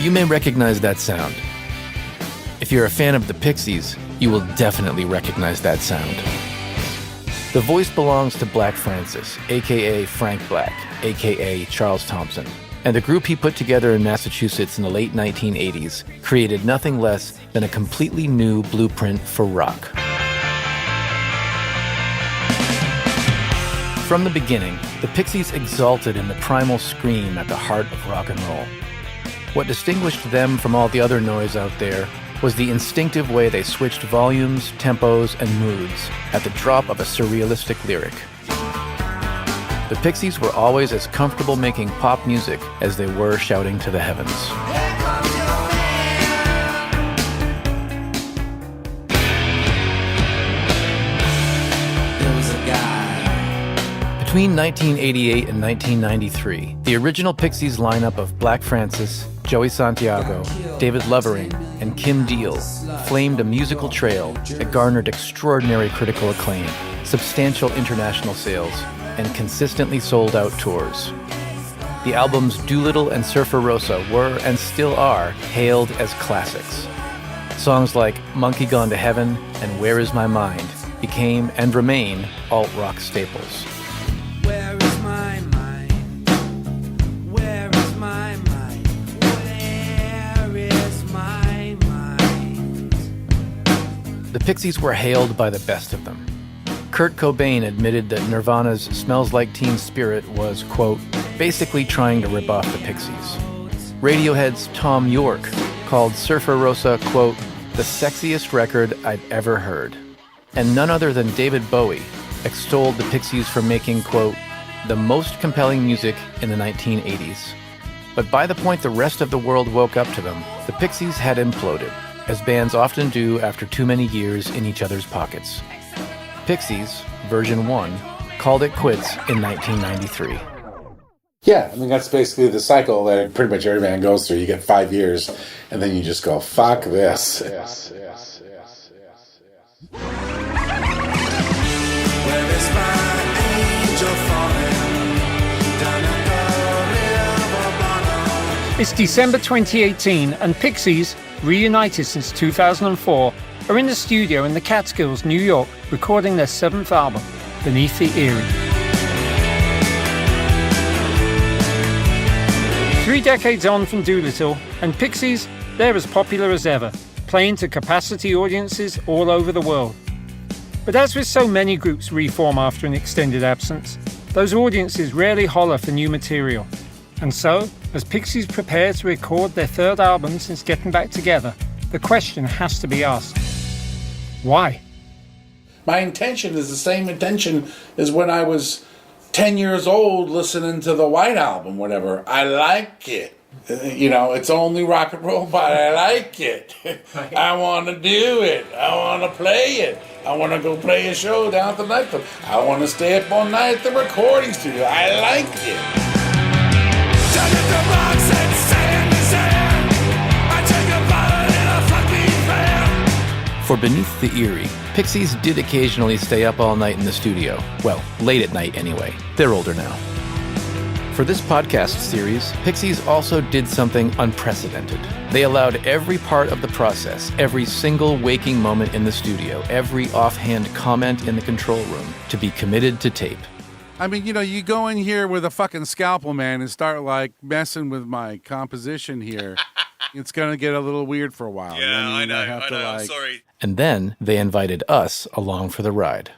You may recognize that sound. If you're a fan of the Pixies, you will definitely recognize that sound. The voice belongs to Black Francis, a.k.a. Frank Black, a.k.a. Charles Thompson, and the group he put together in Massachusetts in the late 1980s created nothing less than a completely new blueprint for rock. From the beginning, the Pixies exulted in the primal scream at the heart of rock and roll. What distinguished them from all the other noise out there was the instinctive way they switched volumes, tempos, and moods at the drop of a surrealistic lyric. The Pixies were always as comfortable making pop music as they were shouting to the heavens. Between 1988 and 1993, the original Pixies lineup of Black Francis, Joey Santiago, David Lovering, and Kim Deal flamed a musical trail that garnered extraordinary critical acclaim, substantial international sales, and consistently sold-out tours. The albums Doolittle and Surfer Rosa were, and still are, hailed as classics. Songs like Monkey Gone to Heaven and Where Is My Mind became and remain alt-rock staples. Where is my mind? Where is my mind? Where is my mind? The Pixies were hailed by the best of them. Kurt Cobain admitted that Nirvana's Smells Like Teen Spirit was, quote, basically trying to rip off the Pixies. Radiohead's Tom York called Surfer Rosa, quote, the sexiest record I've ever heard. And none other than David Bowie extolled the Pixies for making, quote, the most compelling music in the 1980s. But by the point the rest of the world woke up to them, the Pixies had imploded, as bands often do after too many years in each other's pockets. Pixies, version 1, called it quits in 1993. Yeah, I mean, that's basically the cycle that pretty much every band goes through. You get 5 years, and then you just go, fuck this. It's December 2018, and Pixies, reunited since 2004, are in the studio in the Catskills, New York, recording their 7th album, Beneath the Eyrie. 3 decades on from Doolittle, and Pixies, they're as popular as ever, playing to capacity audiences all over the world. But as with so many groups reform after an extended absence, those audiences rarely holler for new material. And so, as Pixies prepare to record their 3rd album since getting back together, the question has to be asked. Why? My intention is the same intention as when I was 10 years old listening to the White Album, whatever. I like it. You know, it's only rock and roll, but I like it. I want to do it. I want to play it. I want to go play a show down at the nightclub. I want to stay up all night at the recording studio. I like it. For Beneath the Eyrie, Pixies did occasionally stay up all night in the studio. Well, late at night anyway. They're older now. For this podcast series, Pixies also did something unprecedented. They allowed every part of the process, every single waking moment in the studio, every offhand comment in the control room, to be committed to tape. I mean, you know, you go in here with a fucking scalpel, man, and start, like, messing with my composition here. It's going to get a little weird for a while. Yeah, I know, sorry. And then they invited us along for the ride.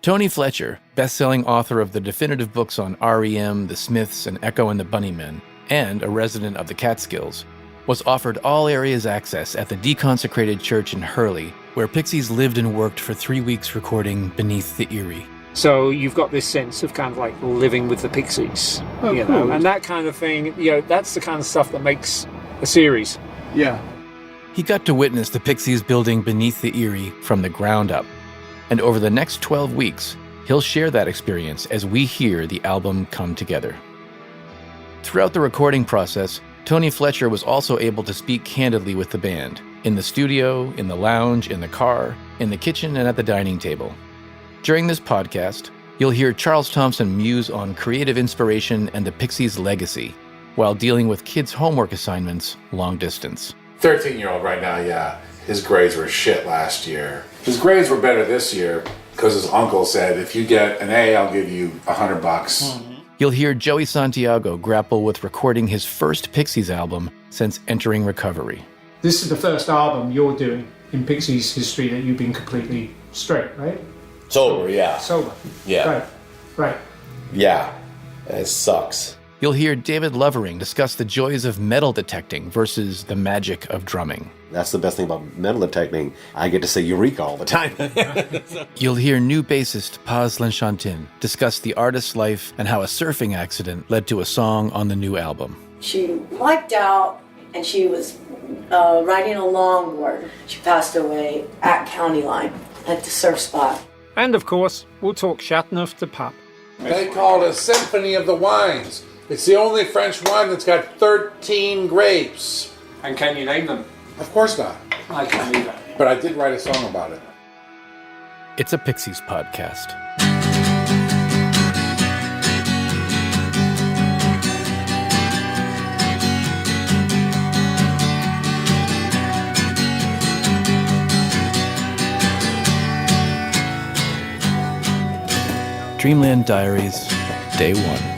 Tony Fletcher, best-selling author of the definitive books on REM, The Smiths, and Echo and the Bunnymen, and a resident of the Catskills, was offered all areas access at the deconsecrated church in Hurley, where Pixies lived and worked for 3 weeks recording Beneath the Eyrie. So you've got this sense of kind of like living with the Pixies, you know, cool. and that kind of thing, you know, that's the kind of stuff that makes a series. Yeah. He got to witness the Pixies building Beneath the Eyrie from the ground up. And over the next 12 weeks, he'll share that experience as we hear the album come together. Throughout the recording process, Tony Fletcher was also able to speak candidly with the band, in the studio, in the lounge, in the car, in the kitchen, and at the dining table. During this podcast, you'll hear Charles Thompson muse on creative inspiration and the Pixies' legacy, while dealing with kids' homework assignments long distance. 13-year-old right now, yeah. His grades were shit last year. His grades were better this year because his uncle said, if you get an A, I'll give you $100. You'll hear Joey Santiago grapple with recording his first Pixies album since entering recovery. This is the first album you're doing in Pixies history that you've been completely straight, right? Sober, yeah. Sober. Yeah. Right. Yeah. It sucks. You'll hear David Lovering discuss the joys of metal detecting versus the magic of drumming. That's the best thing about metal detecting. I get to say Eureka all the time. You'll hear new bassist Paz Lenchantin discuss the artist's life and how a surfing accident led to a song on the new album. She wiped out and she was riding a longboard. She passed away at County Line at the surf spot. And of course, we'll talk Chateauneuf de Pape. They call it a symphony of the wines. It's the only French wine that's got 13 grapes. And can you name them? Of course not. I can't either. But I did write a song about it. It's a Pixies podcast. Dreamland Diaries, Day 1.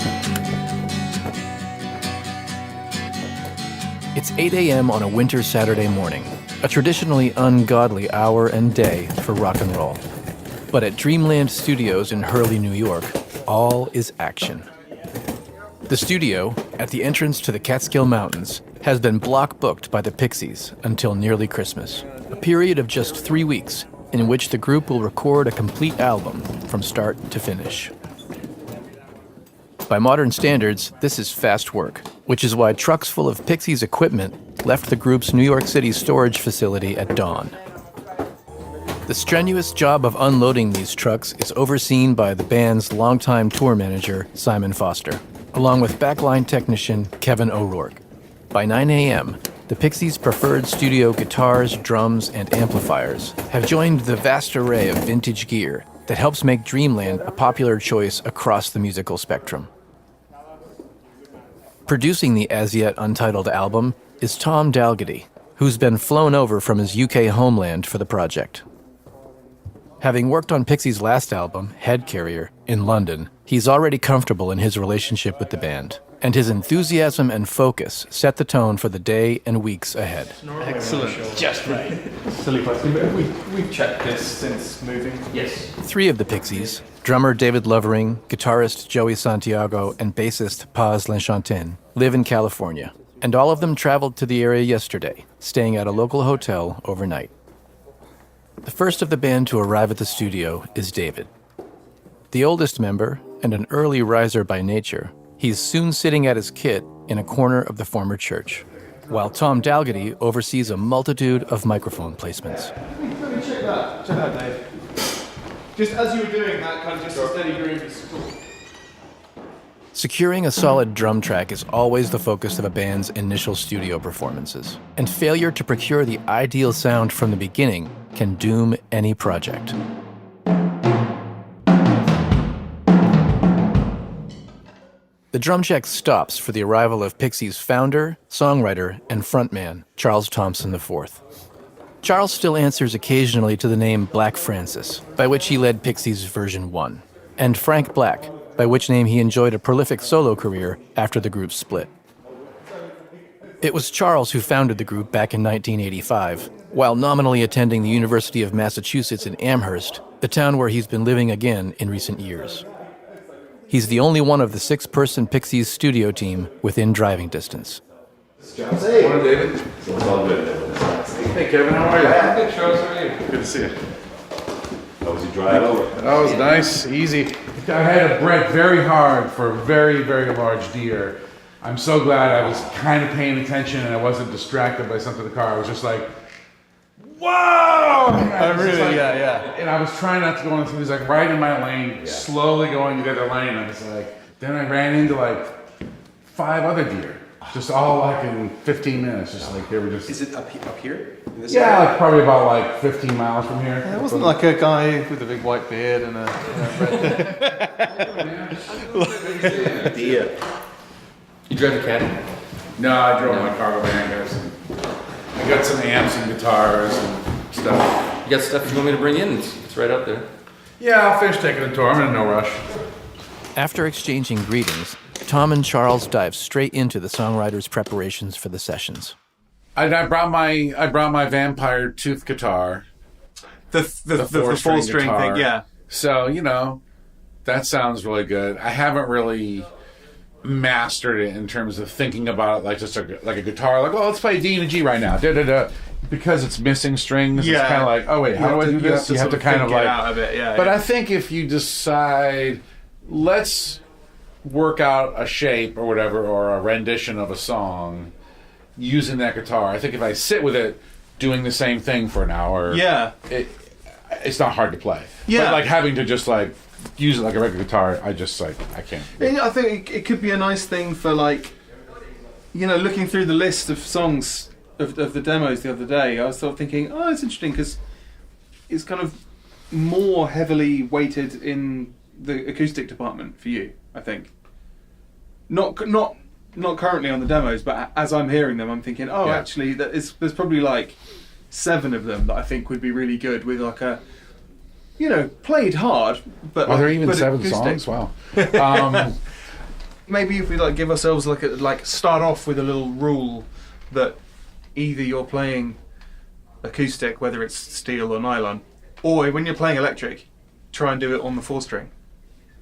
It's 8 a.m. on a winter Saturday morning, a traditionally ungodly hour and day for rock and roll. But at Dreamland Studios in Hurley, New York, all is action. The studio, at the entrance to the Catskill Mountains, has been block booked by the Pixies until nearly Christmas, a period of just 3 weeks in which the group will record a complete album from start to finish. By modern standards, this is fast work, which is why trucks full of Pixies equipment left the group's New York City storage facility at dawn. The strenuous job of unloading these trucks is overseen by the band's longtime tour manager, Simon Foster, along with backline technician Kevin O'Rourke. By 9 a.m., the Pixies' preferred studio guitars, drums, and amplifiers have joined the vast array of vintage gear that helps make Dreamland a popular choice across the musical spectrum. Producing the as-yet untitled album is Tom Dalgety, who's been flown over from his UK homeland for the project. Having worked on Pixies' last album, Head Carrier, in London, he's already comfortable in his relationship with the band, and his enthusiasm and focus set the tone for the day and weeks ahead. Excellent. Just right. Silly question, but we've checked this since moving. Yes. 3 of the Pixies, drummer David Lovering, guitarist Joey Santiago, and bassist Paz Lenchantin, live in California, and all of them traveled to the area yesterday, staying at a local hotel overnight. The first of the band to arrive at the studio is David. The oldest member, and an early riser by nature, he's soon sitting at his kit in a corner of the former church, while Tom Dalgety oversees a multitude of microphone placements. Let me check that. Check that, Dave. Just as you were doing that, kind of just a steady groove is cool. Securing a solid drum track is always the focus of a band's initial studio performances, and failure to procure the ideal sound from the beginning can doom any project. The drum check stops for the arrival of Pixies' founder, songwriter, and frontman, Charles Thompson IV. Charles still answers occasionally to the name Black Francis, by which he led Pixies' version 1, and Frank Black, by which name he enjoyed a prolific solo career after the group split. It was Charles who founded the group back in 1985, while nominally attending the University of Massachusetts in Amherst, the town where he's been living again in recent years. He's the only one of the 6-person Pixies studio team within driving distance. Hey. Morning, David. It's all good. Hey, Kevin, how are you? Good, Charles, how are you? Good to see you. How was your drive over? That was nice, easy. I had to break very hard for a very, very large deer. I'm so glad I was kind of paying attention and I wasn't distracted by something in the car. I was just like, whoa! Oh, really? Yeah. And I was trying not to go into, he was like right in my lane, slowly going to the other lane. I was like, then I ran into like 5 other deer. Just all like in 15 minutes, just like they were just... Is it up here? In this Yeah, area? like probably about like 15 miles from here. It wasn't like a guy with a big white beard and a red... Deer. You drove a caddy? No, I drove my cargo van, guys. I got some amps and guitars and stuff. You got stuff you want me to bring in? It's right out there. Yeah, I'll finish taking a tour. I'm in no rush. After exchanging greetings, Tom and Charles dive straight into the songwriter's preparations for the sessions. I brought my vampire tooth guitar. The full string thing, yeah. So, that sounds really good. I haven't really mastered it in terms of thinking about it like just like a guitar. Like, let's play D and a G right now. Da-da-da. Because it's missing strings, it's kind of like, oh wait, how do I do this? You have to kind of like, out of it, but I think if you decide, let's work out a shape or whatever, or a rendition of a song using that guitar. I think if I sit with it doing the same thing for an hour, it's not hard to play. Yeah. But like having to just like use it like a regular guitar, I can't. I think it could be a nice thing for like, looking through the list of songs of the demos the other day. I was sort of thinking, it's interesting because it's kind of more heavily weighted in the acoustic department for you, I think. Not currently on the demos, but as I'm hearing them, I'm thinking, actually, there's probably like 7 of them that I think would be really good with like a, played hard, but there are even 7 acoustic. songs. Wow. Maybe if we like give ourselves like start off with a little rule that either you're playing acoustic, whether it's steel or nylon, or when you're playing electric, try and do it on the 4-string.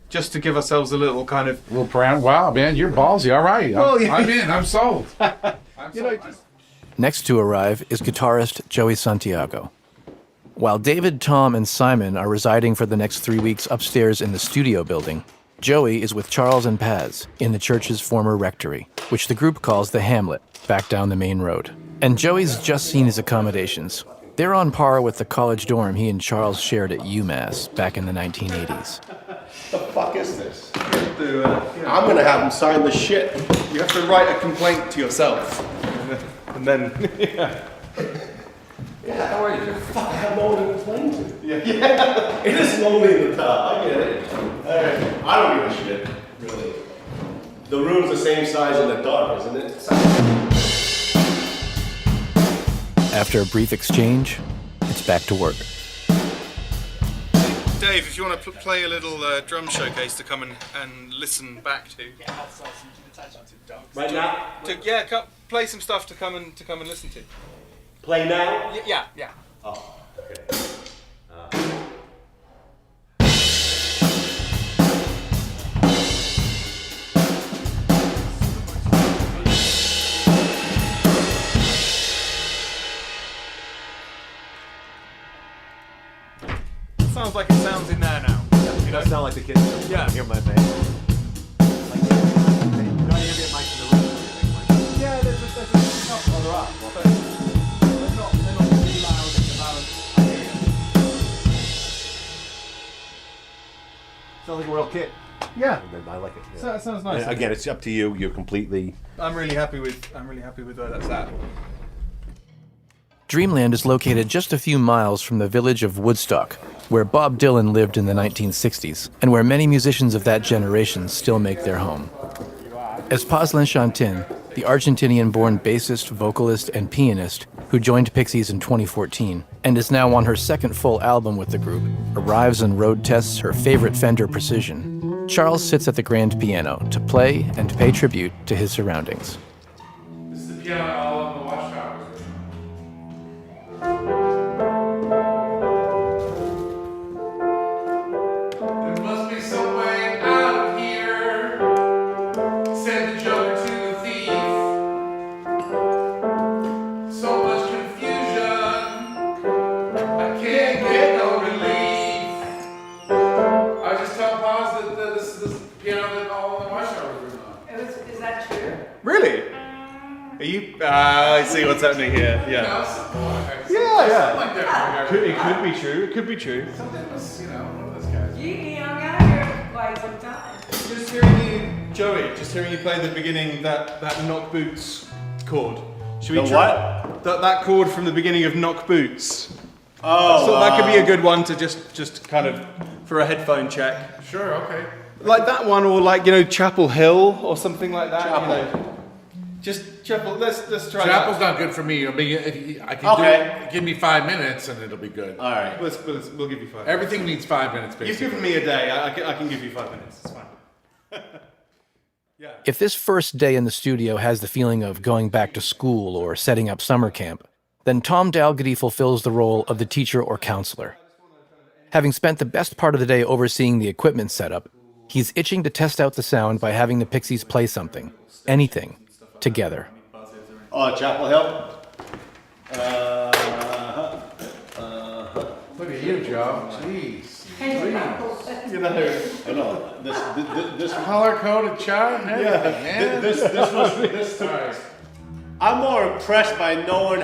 Just to give ourselves a little kind of... Wow, man, you're ballsy. All right. I'm in. I'm sold. Next to arrive is guitarist Joey Santiago. While David, Tom, and Simon are residing for the next 3 weeks upstairs in the studio building, Joey is with Charles and Paz in the church's former rectory, which the group calls the Hamlet, back down the main road. And Joey's just seen his accommodations. They're on par with the college dorm he and Charles shared at UMass back in the 1980s. The fuck is this? I'm gonna have him sign the shit. You have to write a complaint to yourself. And then... How are you? Fuck, I have no one to complain to. Yeah. It is lonely in the top. I get it. Alright. I don't give a shit, really. The room's the same size in the dark, isn't it? After a brief exchange, it's back to work. Dave, if you want to play a little drum showcase to come and listen back to. Right now? Play some stuff to come and listen to. Play now? Yeah. Oh, okay. Sounds like it sounds in there now. It does sound like the kids. Yeah. Hear my bass. Yeah, there's a couple other up, but they're not too loud in the balance. I hear you. Sounds like a real kid. Yeah. I like it. Yeah. So that sounds nice. And again, it's up to you. You're completely... I'm really happy with where that's at. Dreamland is located just a few miles from the village of Woodstock, where Bob Dylan lived in the 1960s, and where many musicians of that generation still make their home. As Paz Lenchantin, the Argentinian-born bassist, vocalist, and pianist who joined Pixies in 2014 and is now on her second full album with the group, arrives and road tests her favorite Fender Precision, Charles sits at the grand piano to play and pay tribute to his surroundings. This is the piano all on the watchtower. There must be some way out of here, said the Joker to the thief. So much confusion, I can't get no relief. I just tell Paz that this is the piano that all on the watchtower was on. Is that true? Really? Are you... I see what's happening here. Yeah. It could be true. It could be true. Something was, one of those guys. You hung out here quite some time. Just hearing you, Joey, play the beginning, that knock boots chord. Should we try what? That chord from the beginning of Knock Boots. Oh, So that could be a good one to just kind of, for a headphone check. Sure, okay. Like that one, or like, Chapel Hill, or something like that. Just Chapel. Let's try. Chapel's that. not good for me. I mean, I can give me 5 minutes and it'll be good. All right. We'll give you 5 minutes. Everything needs 5 minutes, basically. You've given me a day. I can give you 5 minutes. It's fine. Yeah. If this first day in the studio has the feeling of going back to school or setting up summer camp, then Tom Dalgety fulfills the role of the teacher or counselor. Having spent the best part of the day overseeing the equipment setup, he's itching to test out the sound by having the Pixies play something, anything, together. Oh, Chapel Hill. Look at you, Joe. Jeez. You know, this color-coded chart and everything, man. This was. I'm more impressed by no one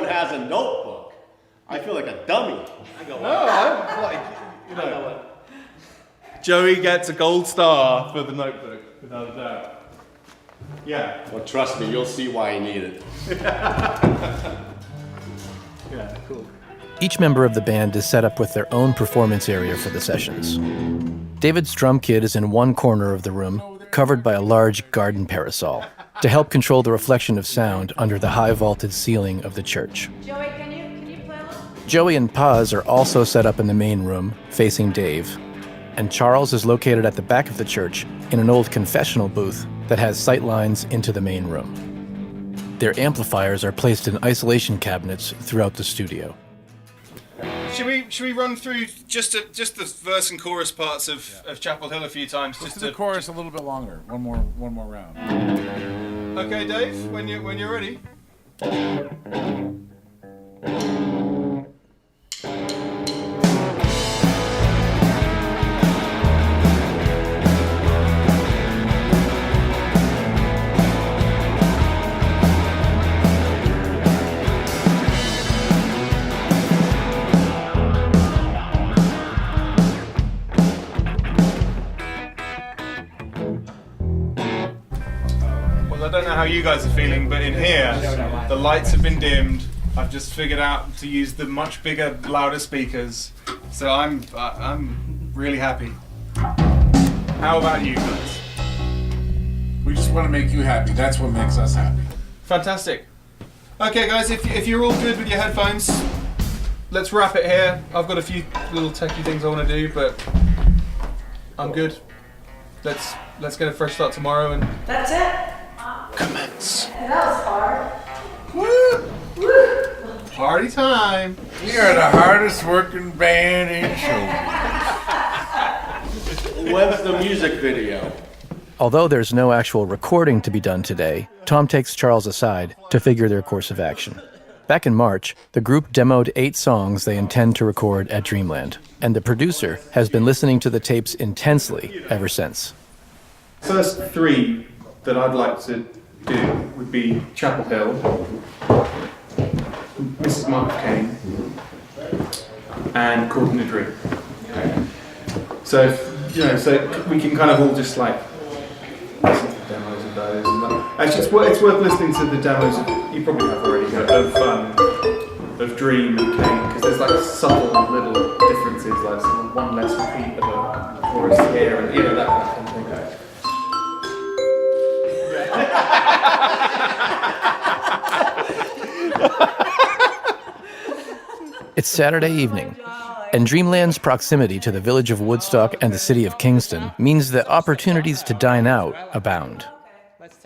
has a notebook. I feel like a dummy. I go. I'm like, you know. Joey gets a gold star for the notebook, without a doubt. Yeah. Well, trust me, you'll see why he needed it. Yeah, cool. Each member of the band is set up with their own performance area for the sessions. David's drum kit is in one corner of the room, covered by a large garden parasol, to help control the reflection of sound under the high vaulted ceiling of the church. Joey, can you play a little? Joey and Paz are also set up in the main room, facing Dave. And Charles is located at the back of the church in an old confessional booth that has sight lines into the main room. Their amplifiers are placed in isolation cabinets throughout the studio. Should we run through just the verse and chorus parts of Chapel Hill a few times? Just the chorus a little bit longer. One more round. Okay, Dave, when you're ready. I don't know how you guys are feeling, but in here, the lights have been dimmed. I've just figured out to use the much bigger, louder speakers, so I'm really happy. How about you guys? We just want to make you happy. That's what makes us happy. Fantastic. Okay, guys, if you're all good with your headphones, let's wrap it here. I've got a few little techie things I want to do, but I'm good. Let's get a fresh start tomorrow and. That's it. Commence. That was hard. Woo! Woo! Party time. We are the hardest working band in show. When's the music video? Although there's no actual recording to be done today, Tom takes Charles aside to figure their course of action. Back in March, the group demoed 8 songs they intend to record at Dreamland, and the producer has been listening to the tapes intensely ever since. First 3 that I'd like to do would be Chapel Hill, Mrs. Mark of Cain, and Caught in a Dream. Okay. So, so we can kind of all just like listen to the demos of those. And that. Actually, it's worth listening to the demos. You probably have already of Dream and Cain, because there's like subtle little differences, like one less repeat of a chorus here, and that kind of thing. It's Saturday evening, and Dreamland's proximity to the village of Woodstock and the city of Kingston means that opportunities to dine out abound.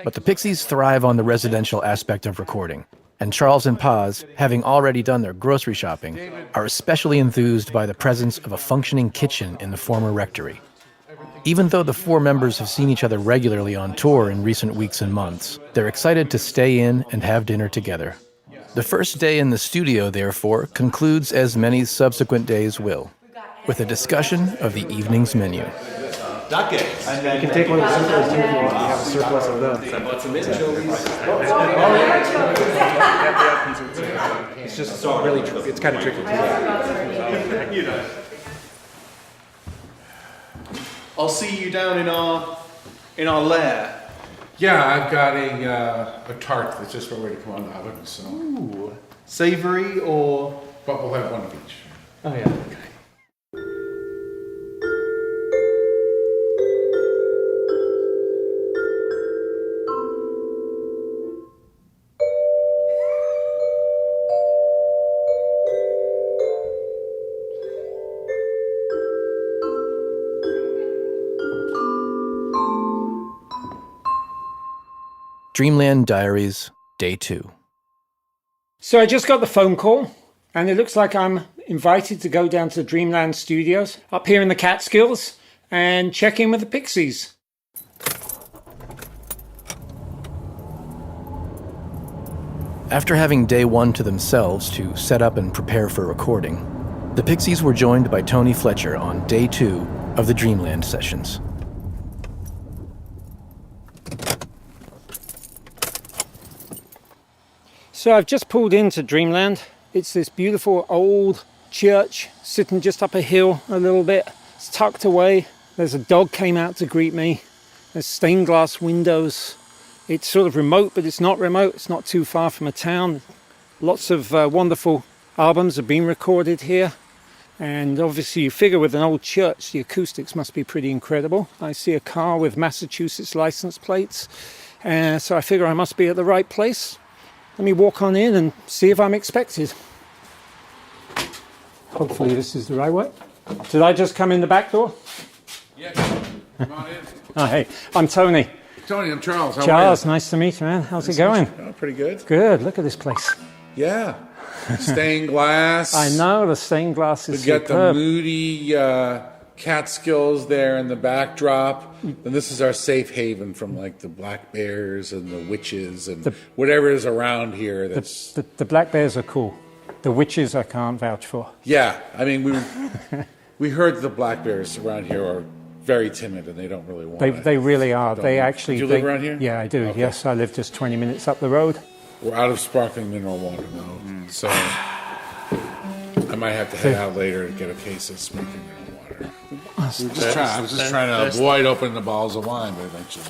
But the Pixies thrive on the residential aspect of recording, and Charles and Paz, having already done their grocery shopping, are especially enthused by the presence of a functioning kitchen in the former rectory. Even though the 4 members have seen each other regularly on tour in recent weeks and months, they're excited to stay in and have dinner together. The first day in the studio, therefore, concludes as many subsequent days will, with a discussion of the evening's menu. Ducats. And then you can take one of the simplest too if you want. You have a surplus of those. I bought some anchovies. It's just really, it's kind of tricky too. I'll see you down in our lair. Yeah, I've got a tart that's just ready to come on the oven. So. Ooh. Savory or? But we'll have one of each. Oh yeah. Okay. Dreamland Diaries, Day 2. So I just got the phone call, and it looks like I'm invited to go down to Dreamland Studios up here in the Catskills and check in with the Pixies. After having day 1 to themselves to set up and prepare for recording, the Pixies were joined by Tony Fletcher on day 2 of the Dreamland sessions. So I've just pulled into Dreamland. It's this beautiful old church sitting just up a hill a little bit. It's tucked away. There's a dog came out to greet me. There's stained glass windows. It's sort of remote, but it's not remote. It's not too far from a town. Lots of wonderful albums have been recorded here. And obviously you figure with an old church, the acoustics must be pretty incredible. I see a car with Massachusetts license plates. So I figure I must be at the right place. Let me walk on in and see if I'm expected. Hopefully this is the right way. Did I just come in the back door? Yeah, come on in. Oh, hey, I'm Tony. Tony, I'm Charles. How Charles, are you? nice to meet you, man. How's it going? Oh, pretty good. Good, look at this place. Yeah. Stained glass. I know, the stained glass is We got superb. the moody Catskills there in the backdrop. And this is our safe haven from like the black bears and the witches and whatever is around here. That's The black bears are cool. The witches I can't vouch for. Yeah, I mean, we heard the black bears around here are very timid and they don't really want to. They really are. They actually. Do you live around here? Yeah, I do. Okay. Yes, I live just 20 minutes up the road. We're out of sparkling mineral water now, so I might have to head out later to get a case of sparkling mineral water. I was just trying to avoid opening the bottles of wine, but eventually.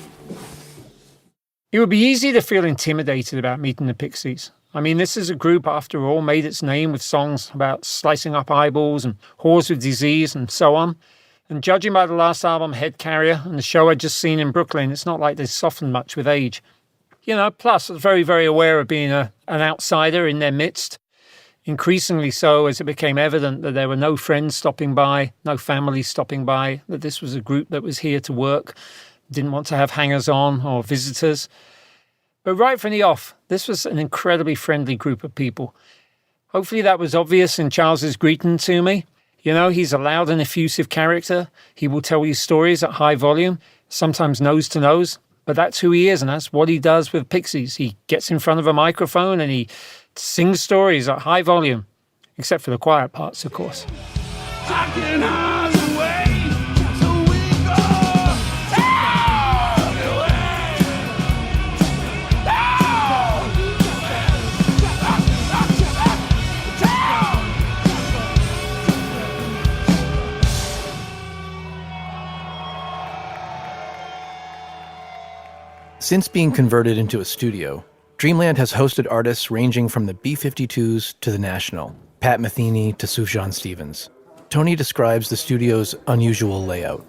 It would be easy to feel intimidated about meeting the Pixies. I mean, this is a group, after all, made its name with songs about slicing up eyeballs and whores with disease and so on. And judging by the last album, Head Carrier, and the show I'd just seen in Brooklyn, it's not like they've softened much with age. You know, plus I was very, very aware of being an outsider in their midst. Increasingly so as it became evident that there were no friends stopping by, no family stopping by, that this was a group that was here to work, didn't want to have hangers-on or visitors. But right from the off, this was an incredibly friendly group of people. Hopefully that was obvious in Charles's greeting to me. You know, he's a loud and effusive character. He will tell you stories at high volume, sometimes nose to nose. But that's who he is, and that's what he does with Pixies. He gets in front of a microphone and he sings stories at high volume, except for the quiet parts, of course. Since being converted into a studio, Dreamland has hosted artists ranging from the B-52s to the National, Pat Metheny to Sufjan Stevens. Tony describes the studio's unusual layout.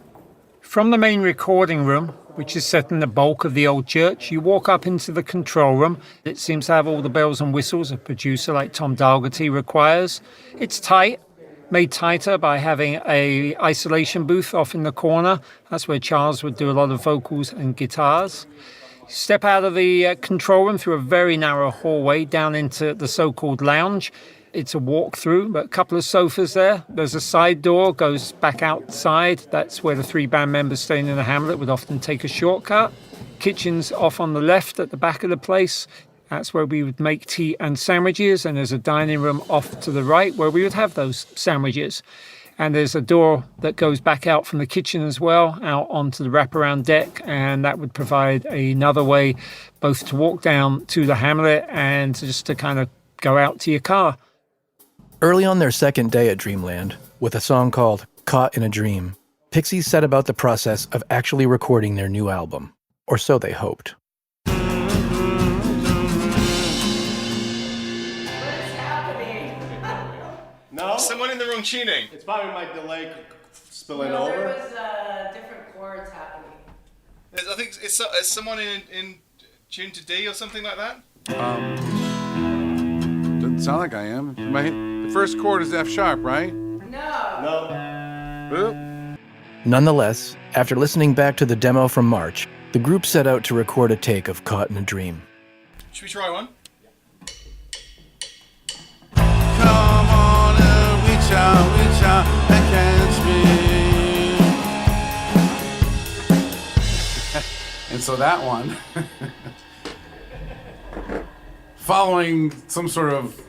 From the main recording room, which is set in the bulk of the old church, you walk up into the control room. It seems to have all the bells and whistles a producer like Tom Dalgarty requires. It's tight, made tighter by having a isolation booth off in the corner. That's where Charles would do a lot of vocals and guitars. Step out of the control room through a very narrow hallway down into the so-called lounge. It's a walk-through, but a couple of sofas there. There's a side door, goes back outside. That's where the 3 band members staying in the hamlet would often take a shortcut. Kitchen's off on the left at the back of the place. That's where we would make tea and sandwiches. And there's a dining room off to the right where we would have those sandwiches. And there's a door that goes back out from the kitchen as well, out onto the wraparound deck, and that would provide another way both to walk down to the hamlet and just to kind of go out to your car. Early on their second day at Dreamland, with a song called Caught in a Dream, Pixies set about the process of actually recording their new album, or so they hoped. No? Someone in the room tuning. It's probably my delay spilling over. There was different chords happening. I think it's someone in tune to D or something like that. Doesn't sound like I am. The first chord is F sharp, right? No. Boop. Nonetheless, after listening back to the demo from March, The group set out to record a take of Caught in a Dream. Should we try one? Come on and reach out and catch me. And so that one, following some sort of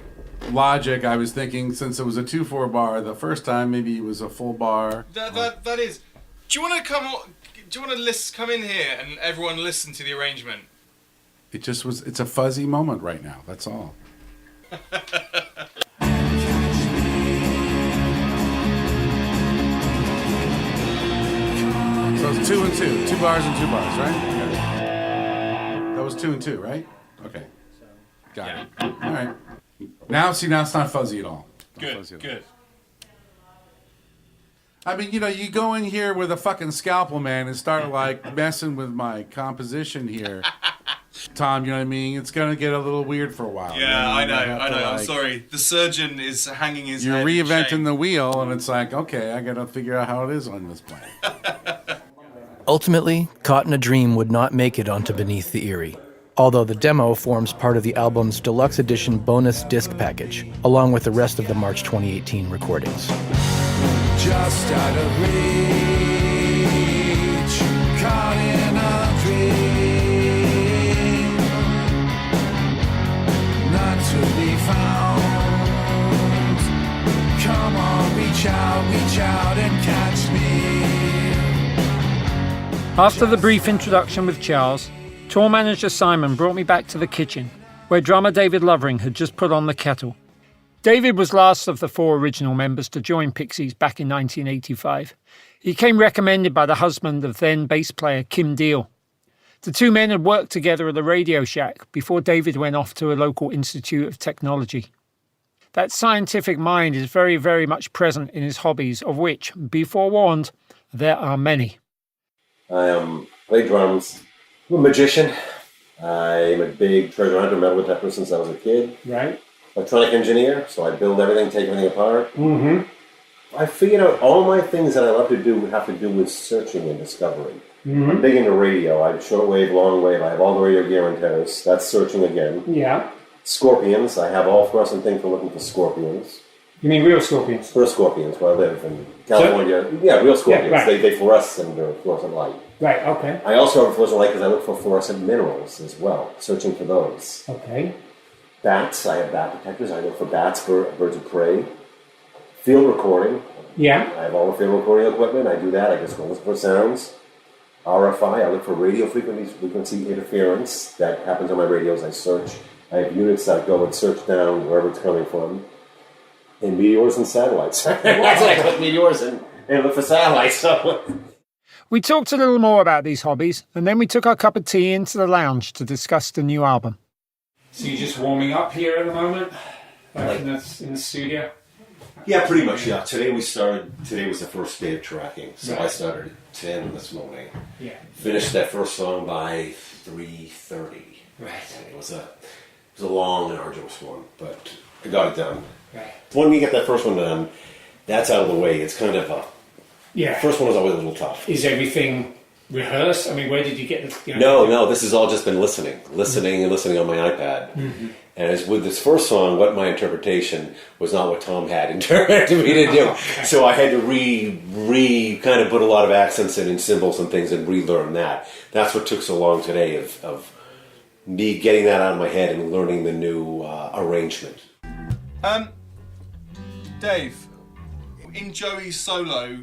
logic, I was thinking since it was a 2/4 bar the first time, maybe it was a full bar. That is. Do you want to come in here and everyone listen to the arrangement? It's a fuzzy moment right now, that's all. So it's 2 and 2. 2 bars and 2 bars, right? Okay. That was 2 and 2, right? Okay. Got it. All right. Now it's not fuzzy at all. Good. I mean, you go in here with a fucking scalpel, man, and start like messing with my composition here. Tom, you know what I mean? It's going to get a little weird for a while. Yeah, I know. I'm sorry. The surgeon is hanging his You're head in reinventing shame. the wheel, and it's like, okay, I got to figure out how it is on this planet. Ultimately, Caught in a Dream would not make it onto Beneath the Eyrie, although the demo forms part of the album's deluxe edition bonus disc package, along with the rest of the March 2018 recordings. Just out of reach, caught in a dream, not to be found. Come on, reach out and catch me. After the brief introduction with Charles, tour manager Simon brought me back to the kitchen, where drummer David Lovering had just put on the kettle. David was last of the 4 original members to join Pixies back in 1985. He came recommended by the husband of then bass player Kim Deal. The 2 men had worked together at the Radio Shack before David went off to a local institute of technology. That scientific mind is very, very much present in his hobbies, of which, be forewarned, there are many. I play drums. I'm a magician. I'm a big treasure hunter, metal detector since I was a kid. Right. Electronic engineer, so I build everything, take everything apart. Mm-hmm. I figured out all my things that I love to do have to do with searching and discovery. Mm-hmm. I'm big into radio. I have shortwave, long wave. I have all the radio gear and antennas. That's searching again. Yeah. Scorpions. I have all fluorescent thing for looking for scorpions. You mean real scorpions? Real scorpions, where I live in California. Real scorpions. Yeah, right. They fluoresce under fluorescent light. Right, okay. I also have a fluorescent light because I look for fluorescent minerals as well, searching for those. Okay. Bats, I have bat detectors. I look for bats, birds of prey. Field recording. Yeah. I have all the field recording equipment. I do that. I just go look for sounds. RFI, I look for radio frequency interference that happens on my radios. I search. I have units that go and search down wherever it's coming from. And meteors and satellites. That's why I click meteors and look for satellites. So. We talked a little more about these hobbies, and then we took our cup of tea into the lounge to discuss the new album. So you're just warming up here at the moment, in the studio? Yeah, pretty much, yeah. Today was the first day of tracking. So Right. I started at 10 this morning. Yeah. Finished that first song by 3:30. Right. It was a long and arduous one, but I got it done. Right. When you get that first one done, that's out of the way. It's kind of Yeah. first one was always a little tough. Is everything rehearsed? I mean, where did you get the... No, this has all just been listening and listening on my iPad. Mm-hmm. And as with this first song, what my interpretation was not what Tom had interpreted me to do. So I had to kind of put a lot of accents in and symbols and things and relearn that. That's what took so long today of me getting that out of my head and learning the new arrangement. Dave, in Joey's solo,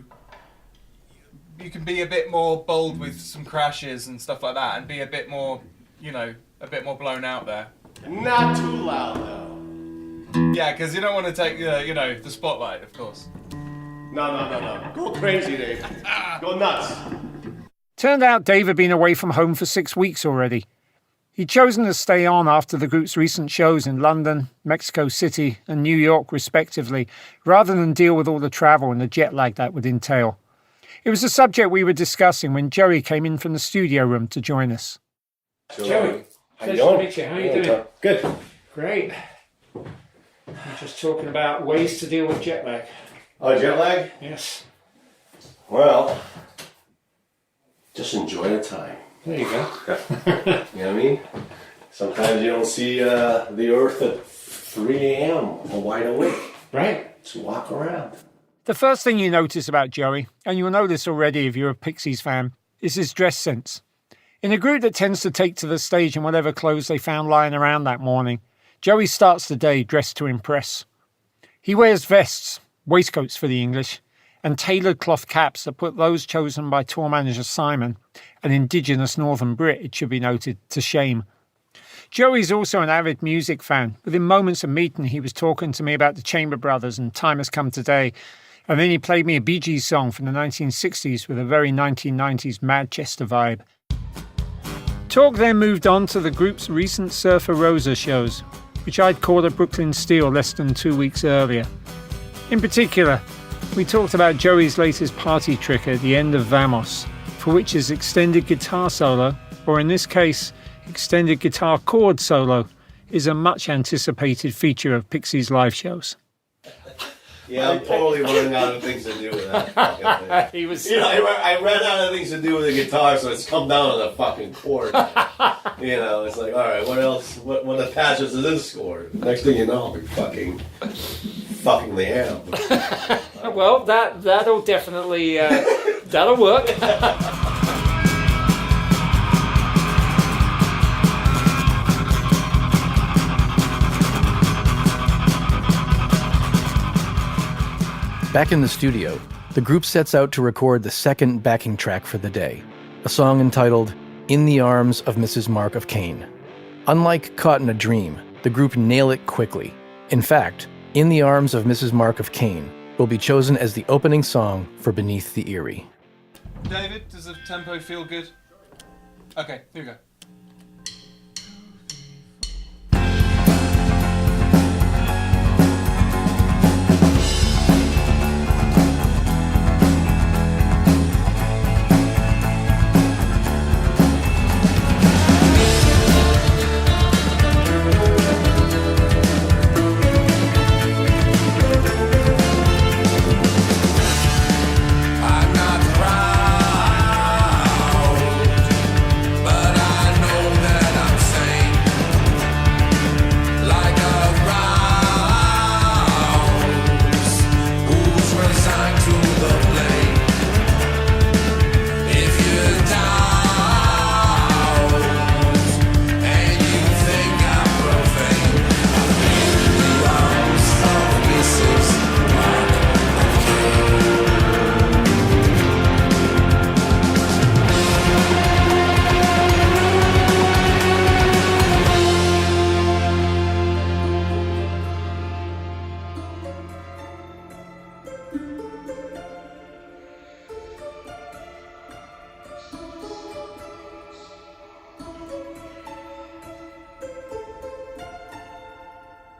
you can be a bit more bold with some crashes and stuff like that, and be a bit more, a bit more blown out there. Not too loud though. Yeah, because you don't want to take, the spotlight, of course. No. Go crazy, Dave. Go nuts. Turned out Dave had been away from home for 6 weeks already. He'd chosen to stay on after the group's recent shows in London, Mexico City and New York respectively, rather than deal with all the travel and the jet lag that would entail. It was a subject we were discussing when Joey came in from the studio room to join us. Joey, pleasure to meet you. How are you doing? Good. Great. We're just talking about ways to deal with jet lag. Oh, jet lag? Yes. Well, just enjoy the time. There you go. You know what I mean? Sometimes you don't see the earth at 3 a.m. wide awake, right? Just walk around. The first thing you notice about Joey, and you'll know this already if you're a Pixies fan, is his dress sense. In a group that tends to take to the stage in whatever clothes they found lying around that morning, Joey starts the day dressed to impress. He wears vests, waistcoats for the English, and tailored cloth caps that put those chosen by tour manager Simon, an indigenous Northern Brit, it should be noted, to shame. Joey's also an avid music fan. Within moments of meeting, he was talking to me about the Chamber Brothers and Time Has Come Today, and then he played me a Bee Gees song from the 1960s with a very 1990s Manchester vibe. Talk then moved on to the group's recent Surfer Rosa shows, which I'd caught at Brooklyn Steel less than 2 weeks earlier. In particular, we talked about Joey's latest party trick at the end of Vamos, for which his extended guitar solo, or in this case, extended guitar chord solo, is a much anticipated feature of Pixies live shows. Yeah, I'm totally running out of things to do with that fucking thing. He was... I ran out of things to do with the guitar, so it's come down to the fucking chord. It's like, all right, what else? What attaches to this chord? Next thing you know, I'll be fucking the amp. Well, that'll definitely that'll work. Back in the studio, the group sets out to record the second backing track for the day, a song entitled In the Arms of Mrs. Mark of Cain. Unlike Caught in a Dream, the group nail it quickly. In fact, In the Arms of Mrs. Mark of Cain will be chosen as the opening song for Beneath the Eyrie. David, does the tempo feel good? Okay, here we go.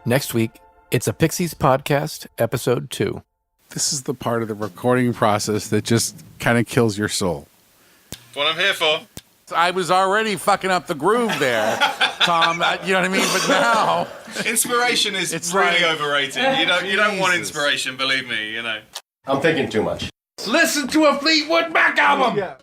Next week, it's a Pixies Podcast, Episode 2. This is the part of the recording process that just kind of kills your soul. What I'm here for. I was already fucking up the groove there, Tom. You know what I mean? But now... Inspiration is really overrated. You don't want inspiration, believe me, I'm thinking too much. Listen to a Fleetwood Mac album! Yeah.